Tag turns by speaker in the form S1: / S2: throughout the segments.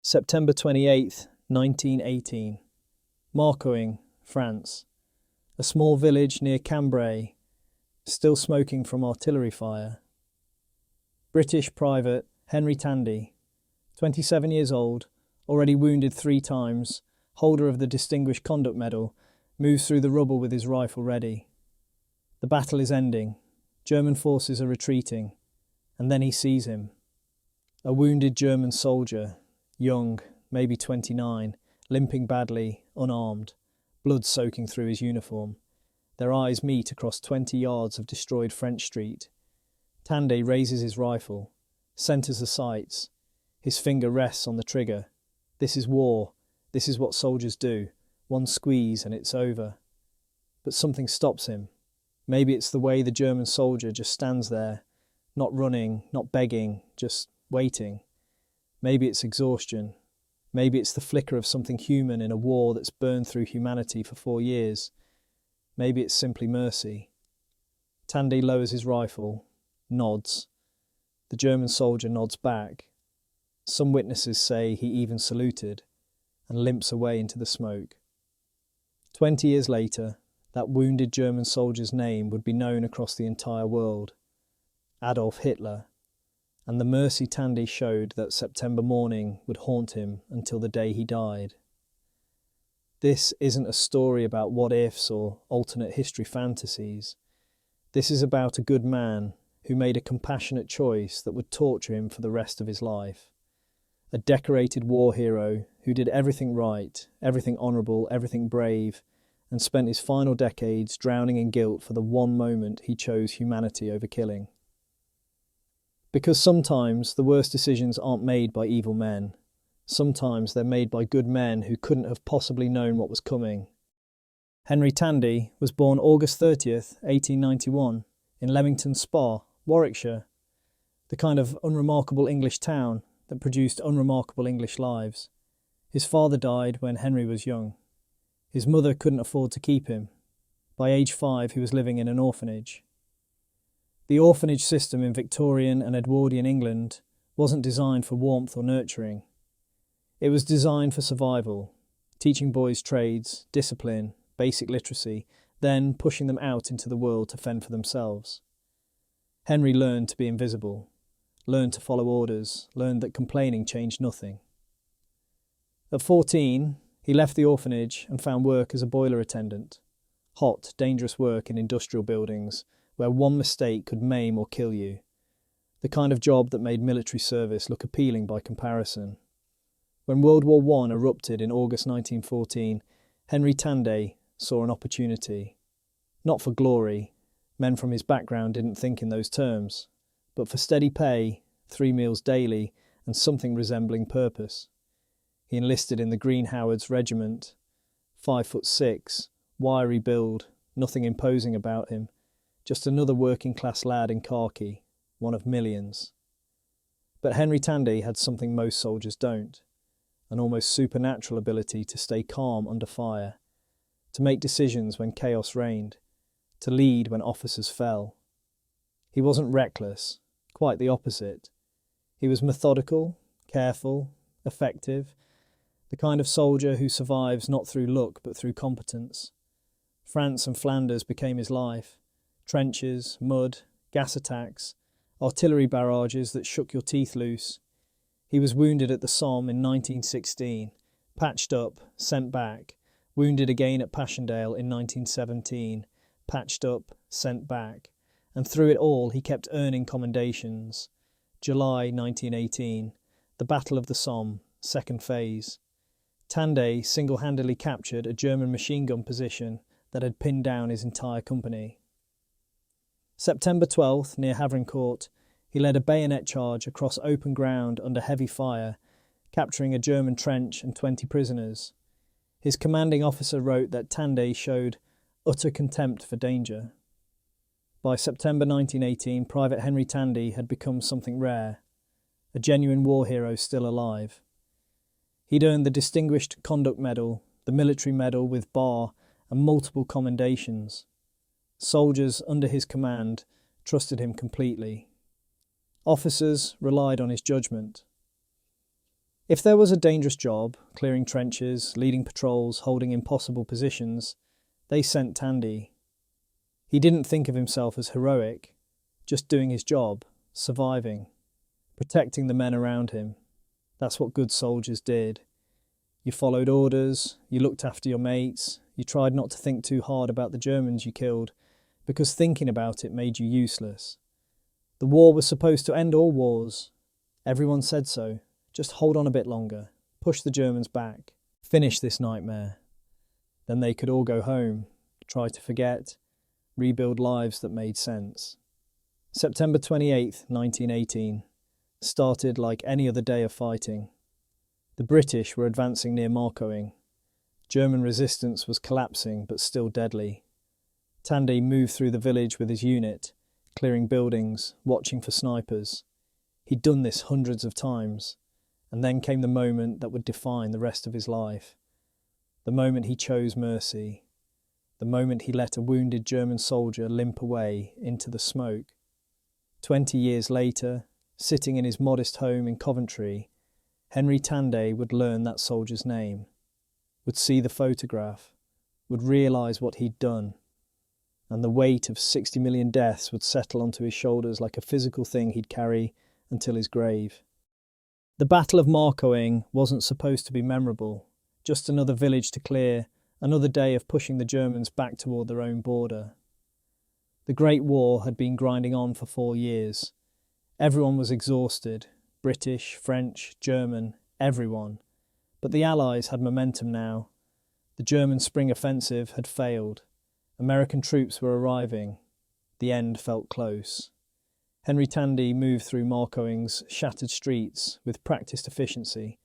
S1: September 28th, 1918. Marcoing, France. A small village near Cambrai, still smoking from artillery fire. British private Henry Tandey, 27 years old, already wounded 3 times, holder of the Distinguished Conduct Medal, moves through the rubble with his rifle ready. The battle is ending. German forces are retreating. And then he sees him. A wounded German soldier, young, maybe 29, limping badly, unarmed, blood soaking through his uniform. Their eyes meet across 20 yards of destroyed French street. Tandey raises his rifle, centres the sights. His finger rests on the trigger. This is war. This is what soldiers do. One squeeze and it's over. But something stops him. Maybe it's the way the German soldier just stands there, not running, not begging, just waiting. Maybe it's exhaustion. Maybe it's the flicker of something human in a war that's burned through humanity for 4 years. Maybe it's simply mercy. Tandey lowers his rifle, nods. The German soldier nods back. Some witnesses say he even saluted, and limps away into the smoke. 20 years later, that wounded German soldier's name would be known across the entire world. Adolf Hitler. And the mercy Tandey showed that September morning would haunt him until the day he died. This isn't a story about what-ifs or alternate history fantasies. This is about a good man who made a compassionate choice that would torture him for the rest of his life. A decorated war hero who did everything right, everything honourable, everything brave, and spent his final decades drowning in guilt for the one moment he chose humanity over killing. Because sometimes the worst decisions aren't made by evil men. Sometimes they're made by good men who couldn't have possibly known what was coming. Henry Tandey was born August 30th, 1891, in Leamington Spa, Warwickshire, the kind of unremarkable English town that produced unremarkable English lives. His father died when Henry was young. His mother couldn't afford to keep him. By age 5, he was living in an orphanage. The orphanage system in Victorian and Edwardian England wasn't designed for warmth or nurturing. It was designed for survival, teaching boys trades, discipline, basic literacy, then pushing them out into the world to fend for themselves. Henry learned to be invisible, learned to follow orders, learned that complaining changed nothing. At 14, he left the orphanage and found work as a boiler attendant. Hot, dangerous work in industrial buildings where one mistake could maim or kill you. The kind of job that made military service look appealing by comparison. When World War I erupted in August 1914, Henry Tandey saw an opportunity. Not for glory, men from his background didn't think in those terms, but for steady pay, 3 meals daily, and something resembling purpose. He enlisted in the Green Howards Regiment, 5'6", wiry build, nothing imposing about him, just another working-class lad in khaki, one of millions. But Henry Tandey had something most soldiers don't, an almost supernatural ability to stay calm under fire, to make decisions when chaos reigned, to lead when officers fell. He wasn't reckless, quite the opposite. He was methodical, careful, effective, the kind of soldier who survives not through luck but through competence. France and Flanders became his life. Trenches, mud, gas attacks, artillery barrages that shook your teeth loose. He was wounded at the Somme in 1916, patched up, sent back, wounded again at Passchendaele in 1917, patched up, sent back, and through it all he kept earning commendations. July 1918, the Battle of the Somme, second phase. Tandey single-handedly captured a German machine gun position that had pinned down his entire company. September 12th, near Havrincourt, he led a bayonet charge across open ground under heavy fire, capturing a German trench and 20 prisoners. His commanding officer wrote that Tandey showed utter contempt for danger. By September 1918, Private Henry Tandey had become something rare, a genuine war hero still alive. He'd earned the Distinguished Conduct Medal, the Military Medal with bar, and multiple commendations. Soldiers under his command trusted him completely. Officers relied on his judgment. If there was a dangerous job, clearing trenches, leading patrols, holding impossible positions, they sent Tandey. He didn't think of himself as heroic, just doing his job, surviving, protecting the men around him. That's what good soldiers did. You followed orders, you looked after your mates, you tried not to think too hard about the Germans you killed, because thinking about it made you useless. The war was supposed to end all wars. Everyone said so. Just hold on a bit longer, push the Germans back, finish this nightmare. Then they could all go home, try to forget, rebuild lives that made sense. September 28th, 1918, started like any other day of fighting. The British were advancing near Marcoing. German resistance was collapsing but still deadly. Tandey moved through the village with his unit, clearing buildings, watching for snipers. He'd done this hundreds of times. And then came the moment that would define the rest of his life. The moment he chose mercy. The moment he let a wounded German soldier limp away into the smoke. 20 years later, sitting in his modest home in Coventry, Henry Tandey would learn that soldier's name, would see the photograph, would realise what he'd done, and the weight of 60 million deaths would settle onto his shoulders like a physical thing he'd carry until his grave. The Battle of Marcoing wasn't supposed to be memorable, just another village to clear, another day of pushing the Germans back toward their own border. The Great War had been grinding on for 4 years. Everyone was exhausted, British, French, German, everyone. But the Allies had momentum now. The German spring offensive had failed. American troops were arriving. The end felt close. Henry Tandey moved through Marcoing's shattered streets with practiced efficiency.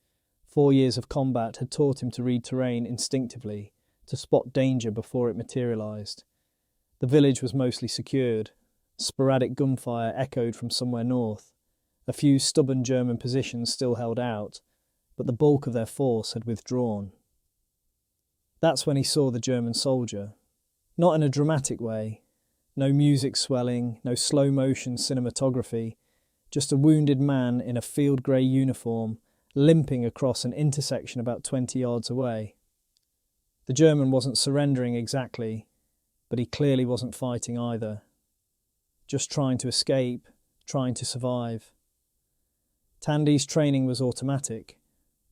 S1: 4 years of combat had taught him to read terrain instinctively, to spot danger before it materialised. The village was mostly secured. Sporadic gunfire echoed from somewhere north. A few stubborn German positions still held out, but the bulk of their force had withdrawn. That's when he saw the German soldier. Not in a dramatic way. No music swelling, no slow-motion cinematography, just a wounded man in a field grey uniform limping across an intersection about 20 yards away. The German wasn't surrendering exactly, but he clearly wasn't fighting either. Just trying to escape, trying to survive. Tandey's training was automatic.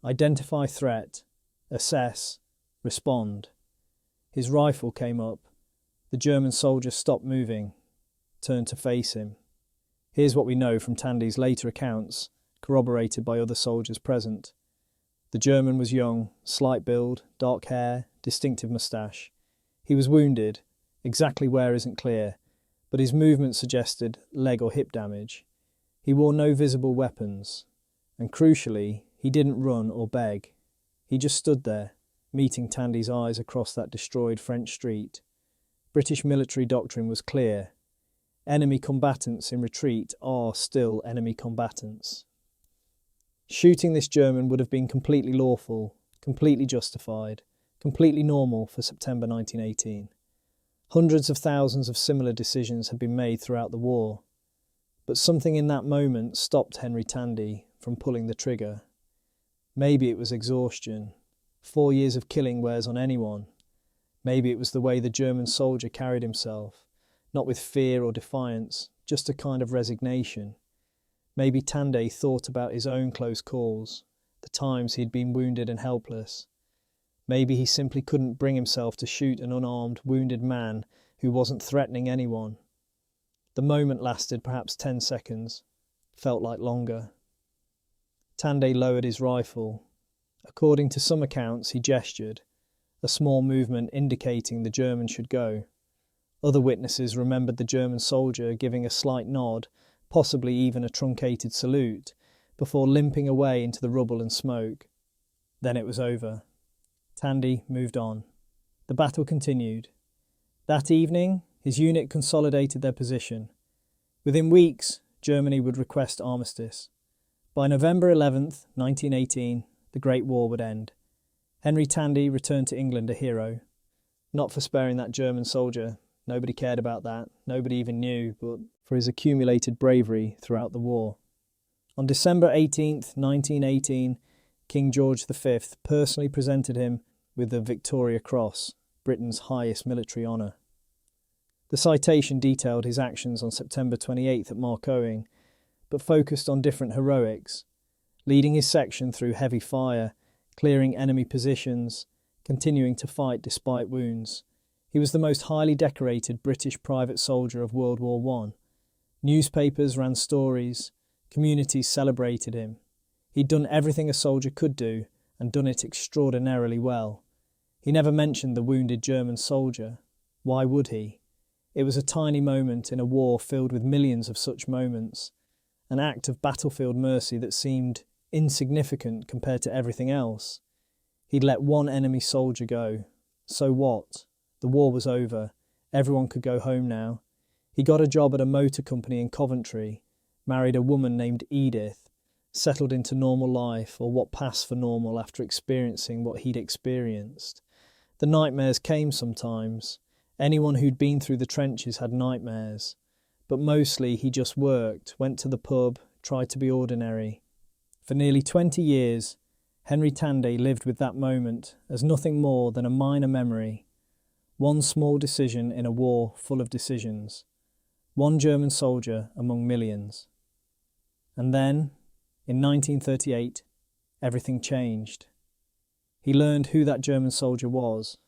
S1: Identify threat, assess, respond. His rifle came up. The German soldier stopped moving, turned to face him. Here's what we know from Tandey's later accounts, corroborated by other soldiers present. The German was young, slight build, dark hair, distinctive moustache. He was wounded, exactly where isn't clear, but his movement suggested leg or hip damage. He wore no visible weapons, and crucially, he didn't run or beg. He just stood there, meeting Tandey's eyes across that destroyed French street. British military doctrine was clear. Enemy combatants in retreat are still enemy combatants. Shooting this German would have been completely lawful, completely justified, completely normal for September 1918. Hundreds of thousands of similar decisions had been made throughout the war. But something in that moment stopped Henry Tandey from pulling the trigger. Maybe it was exhaustion. 4 years of killing wears on anyone. Maybe it was the way the German soldier carried himself, not with fear or defiance, just a kind of resignation. Maybe Tandey thought about his own close calls, the times he'd been wounded and helpless. Maybe he simply couldn't bring himself to shoot an unarmed, wounded man who wasn't threatening anyone. The moment lasted perhaps 10 seconds, felt like longer. Tandey lowered his rifle. According to some accounts, he gestured, a small movement indicating the German should go. Other witnesses remembered the German soldier giving a slight nod, possibly even a truncated salute, before limping away into the rubble and smoke. Then it was over. Tandey moved on. The battle continued. That evening, his unit consolidated their position. Within weeks, Germany would request armistice. By November 11th, 1918, the Great War would end. Henry Tandey returned to England a hero. Not for sparing that German soldier. Nobody cared about that. Nobody even knew, but for his accumulated bravery throughout the war. On December 18th, 1918, King George V personally presented him with the Victoria Cross, Britain's highest military honour. The citation detailed his actions on September 28th at Marcoing, but focused on different heroics, leading his section through heavy fire, clearing enemy positions, continuing to fight despite wounds. He was the most highly decorated British private soldier of World War I. Newspapers ran stories, communities celebrated him. He'd done everything a soldier could do, and done it extraordinarily well. He never mentioned the wounded German soldier. Why would he? It was a tiny moment in a war filled with millions of such moments, an act of battlefield mercy that seemed insignificant compared to everything else. He'd let one enemy soldier go. So what? The war was over. Everyone could go home now. He got a job at a motor company in Coventry, married a woman named Edith, settled into normal life, or what passed for normal after experiencing what he'd experienced. The nightmares came sometimes. Anyone who'd been through the trenches had nightmares. But mostly he just worked, went to the pub, tried to be ordinary. For nearly 20 years, Henry Tandey lived with that moment as nothing more than a minor memory. One small decision in a war full of decisions. One German soldier among millions. And then, in 1938, everything changed. He learned who that German soldier was,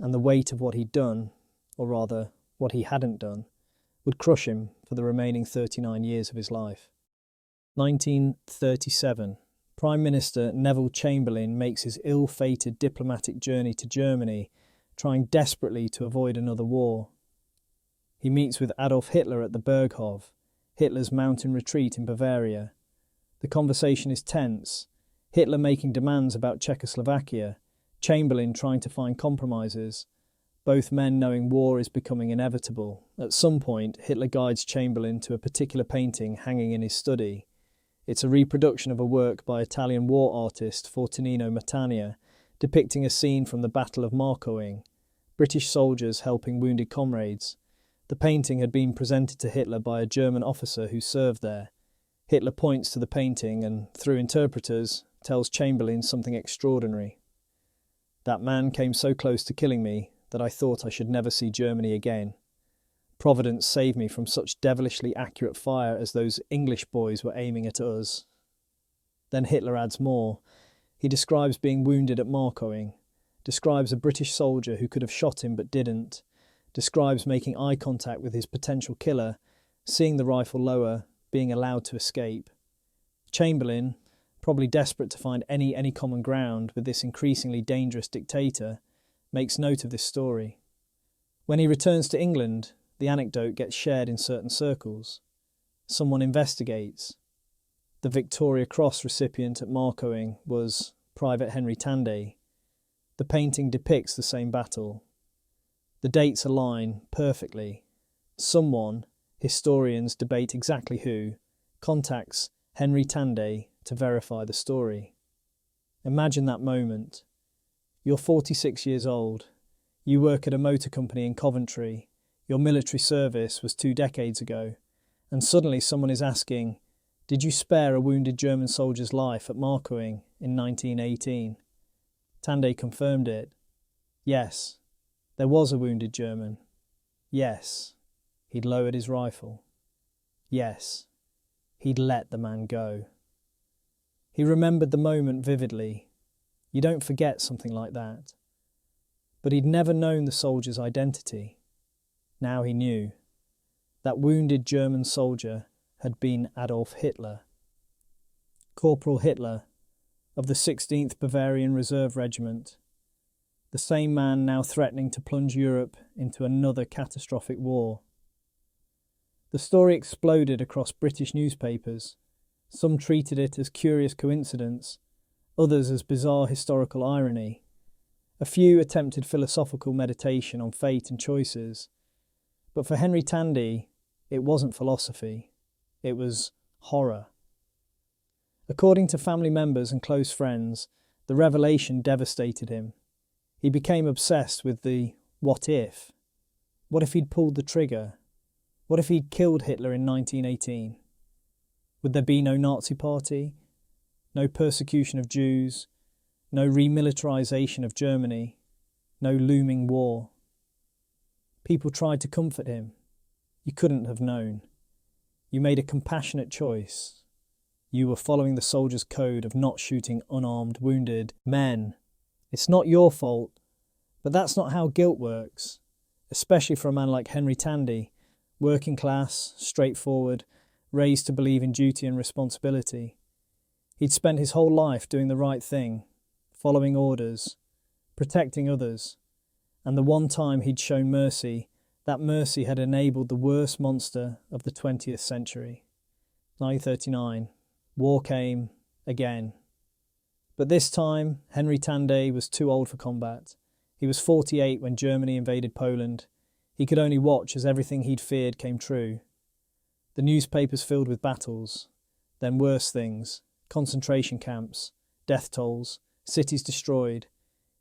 S1: and the weight of what he'd done, or rather, what he hadn't done, would crush him for the remaining 39 years of his life. 1937. Prime Minister Neville Chamberlain makes his ill-fated diplomatic journey to Germany, trying desperately to avoid another war. He meets with Adolf Hitler at the Berghof, Hitler's mountain retreat in Bavaria. The conversation is tense, Hitler making demands about Czechoslovakia, Chamberlain trying to find compromises, both men knowing war is becoming inevitable. At some point, Hitler guides Chamberlain to a particular painting hanging in his study. It's a reproduction of a work by Italian war artist Fortunino Matania, depicting a scene from the Battle of Marcoing, British soldiers helping wounded comrades. The painting had been presented to Hitler by a German officer who served there. Hitler points to the painting and, through interpreters, tells Chamberlain something extraordinary. That man came so close to killing me that I thought I should never see Germany again. Providence saved me from such devilishly accurate fire as those English boys were aiming at us. Then Hitler adds more. He describes being wounded at Marcoing, describes a British soldier who could have shot him but didn't, describes making eye contact with his potential killer, seeing the rifle lower, being allowed to escape. Chamberlain, probably desperate to find any common ground with this increasingly dangerous dictator, makes note of this story. When he returns to England, the anecdote gets shared in certain circles. Someone investigates. The Victoria Cross recipient at Marcoing was Private Henry Tandey. The painting depicts the same battle. The dates align perfectly. Someone, historians debate exactly who, contacts Henry Tandey to verify the story. Imagine that moment. You're 46 years old. You work at a motor company in Coventry. Your military service was 2 decades ago. And suddenly someone is asking, did you spare a wounded German soldier's life at Marcoing in 1918? Tandey confirmed it. Yes, there was a wounded German. Yes, he'd lowered his rifle. Yes, he'd let the man go. He remembered the moment vividly. You don't forget something like that. But he'd never known the soldier's identity. Now he knew. That wounded German soldier had been Adolf Hitler. Corporal Hitler, of the 16th Bavarian Reserve Regiment. The same man now threatening to plunge Europe into another catastrophic war. The story exploded across British newspapers. Some treated it as curious coincidence, others as bizarre historical irony. A few attempted philosophical meditation on fate and choices. But for Henry Tandey, it wasn't philosophy. It was horror. According to family members and close friends, the revelation devastated him. He became obsessed with the what if. What if he'd pulled the trigger? What if he'd killed Hitler in 1918? Would there be no Nazi party? no persecution of Jews, no remilitarization of Germany, no looming war. People tried to comfort him. You couldn't have known. You made a compassionate choice. You were following the soldier's code of not shooting unarmed, wounded men. It's not your fault, but that's not how guilt works, especially for a man like Henry Tandey, working class, straightforward, raised to believe in duty and responsibility. He'd spent his whole life doing the right thing, following orders, protecting others, and the one time he'd shown mercy, that mercy had enabled the worst monster of the 20th century. 1939. War came again. But this time, Henry Tandey was too old for combat. He was 48 when Germany invaded Poland. He could only watch as everything he'd feared came true. The newspapers filled with battles, then worse things, concentration camps, death tolls, cities destroyed.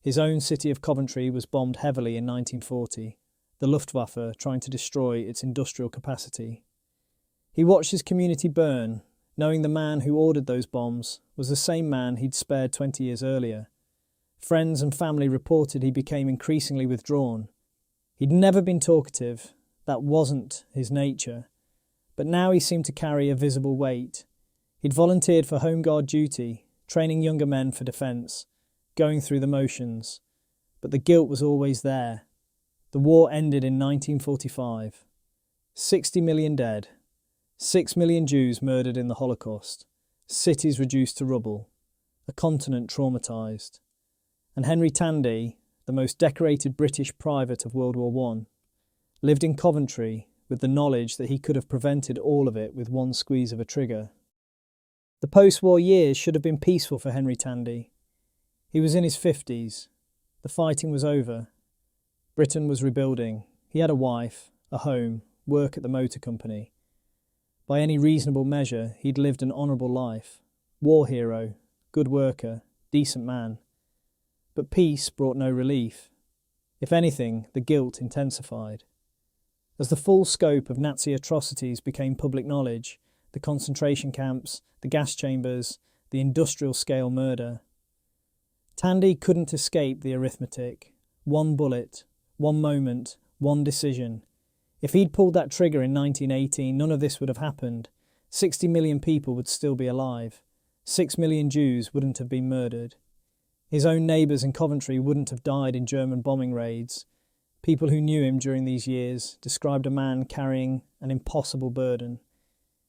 S1: His own city of Coventry was bombed heavily in 1940, the Luftwaffe trying to destroy its industrial capacity. He watched his community burn, knowing the man who ordered those bombs was the same man he'd spared 20 years earlier. Friends and family reported he became increasingly withdrawn. He'd never been talkative, that wasn't his nature, but now he seemed to carry a visible weight. He'd volunteered for Home Guard duty, training younger men for defence, going through the motions, but the guilt was always there. The war ended in 1945. 60 million dead. 6 million Jews murdered in the Holocaust, cities reduced to rubble, a continent traumatised. And Henry Tandey, the most decorated British private of World War I, lived in Coventry with the knowledge that he could have prevented all of it with one squeeze of a trigger. The post-war years should have been peaceful for Henry Tandey. He was in his 50s. The fighting was over. Britain was rebuilding. He had a wife, a home, work at the motor company. By any reasonable measure, he'd lived an honourable life. War hero, good worker, decent man. But peace brought no relief. If anything, the guilt intensified. As the full scope of Nazi atrocities became public knowledge, the concentration camps, the gas chambers, the industrial-scale murder, Tandey couldn't escape the arithmetic. One bullet, one moment, one decision. If he'd pulled that trigger in 1918, none of this would have happened. 60 million people would still be alive. 6 million Jews wouldn't have been murdered. His own neighbours in Coventry wouldn't have died in German bombing raids. People who knew him during these years described a man carrying an impossible burden.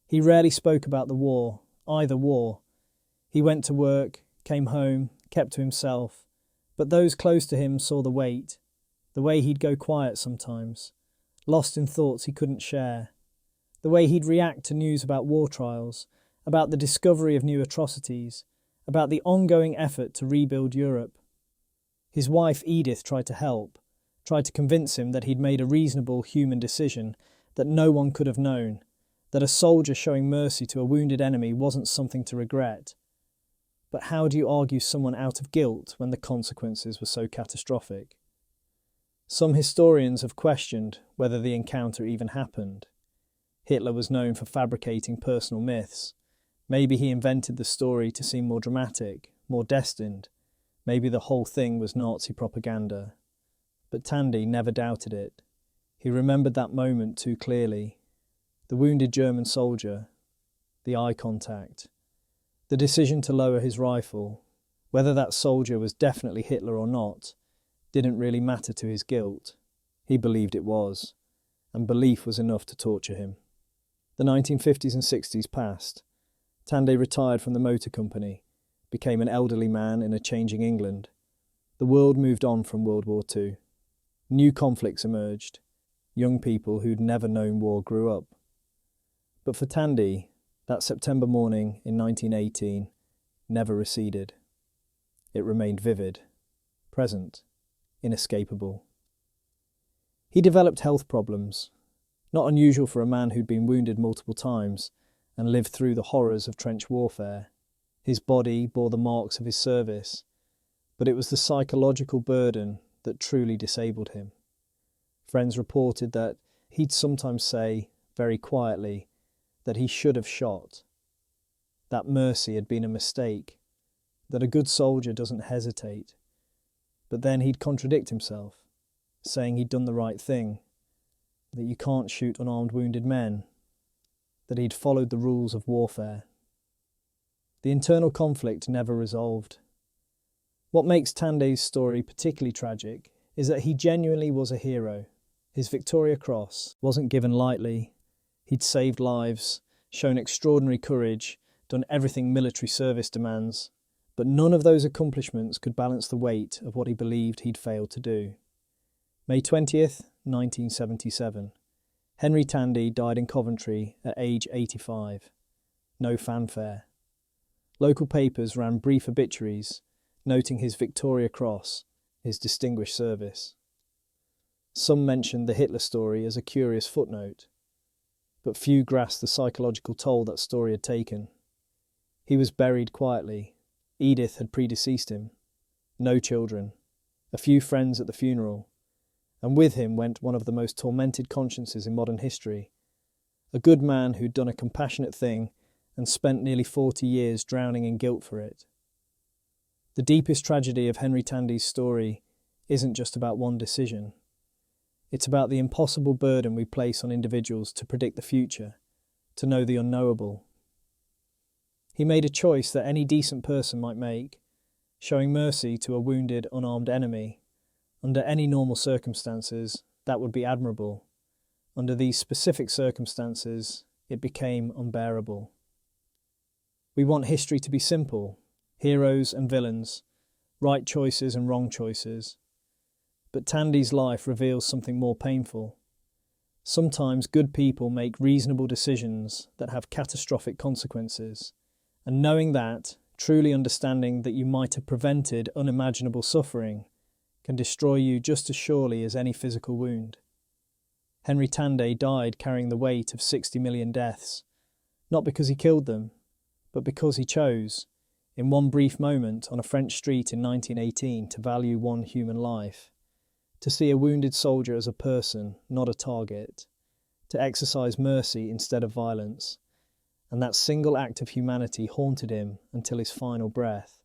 S1: He rarely spoke about the war, either war. He went to work, came home, kept to himself. But those close to him saw the weight, the way he'd go quiet sometimes, lost in thoughts he couldn't share, the way he'd react to news about war trials, about the discovery of new atrocities, about the ongoing effort to rebuild Europe. His wife Edith tried to help, tried to convince him that he'd made a reasonable human decision that no one could have known, that a soldier showing mercy to a wounded enemy wasn't something to regret. But how do you argue someone out of guilt when the consequences were so catastrophic? Some historians have questioned whether the encounter even happened. Hitler was known for fabricating personal myths. Maybe he invented the story to seem more dramatic, more destined. Maybe the whole thing was Nazi propaganda. But Tandey never doubted it. He remembered that moment too clearly. The wounded German soldier, the eye contact, the decision to lower his rifle, whether that soldier was definitely Hitler or not, didn't really matter to his guilt. He believed it was, and belief was enough to torture him. The 1950s and 60s passed. Tandey retired from the motor company, became an elderly man in a changing England. The world moved on from World War II. New conflicts emerged. Young people who'd never known war grew up. But for Tandey, that September morning in 1918 never receded. It remained vivid, present, inescapable. He developed health problems, not unusual for a man who'd been wounded multiple times and lived through the horrors of trench warfare. His body bore the marks of his service, but it was the psychological burden that truly disabled him. Friends reported that he'd sometimes say, very quietly, that he should have shot. that mercy had been a mistake, that a good soldier doesn't hesitate. But then he'd contradict himself, saying he'd done the right thing, that you can't shoot unarmed wounded men, that he'd followed the rules of warfare. The internal conflict never resolved. What makes Tandey's story particularly tragic is that he genuinely was a hero. His Victoria Cross wasn't given lightly. He'd saved lives, shown extraordinary courage, done everything military service demands, but none of those accomplishments could balance the weight of what he believed he'd failed to do. May 20th, 1977. Henry Tandey died in Coventry at age 85. No fanfare. Local papers ran brief obituaries, noting his Victoria Cross, his distinguished service. Some mentioned the Hitler story as a curious footnote, but few grasped the psychological toll that story had taken. He was buried quietly. Edith had predeceased him. No children. A few friends at the funeral. And with him went one of the most tormented consciences in modern history. A good man who'd done a compassionate thing and spent nearly 40 years drowning in guilt for it. The deepest tragedy of Henry Tandey's story isn't just about one decision. It's about the impossible burden we place on individuals to predict the future, to know the unknowable. He made a choice that any decent person might make, showing mercy to a wounded, unarmed enemy. Under any normal circumstances, that would be admirable. Under these specific circumstances, it became unbearable. We want history to be simple, heroes and villains, right choices and wrong choices. But Tandey's life reveals something more painful. Sometimes good people make reasonable decisions that have catastrophic consequences, and knowing that, truly understanding that you might have prevented unimaginable suffering, can destroy you just as surely as any physical wound. Henry Tandey died carrying the weight of 60 million deaths, not because he killed them, but because he chose, in one brief moment on a French street in 1918, to value one human life, to see a wounded soldier as a person, not a target, to exercise mercy instead of violence, and that single act of humanity haunted him until his final breath.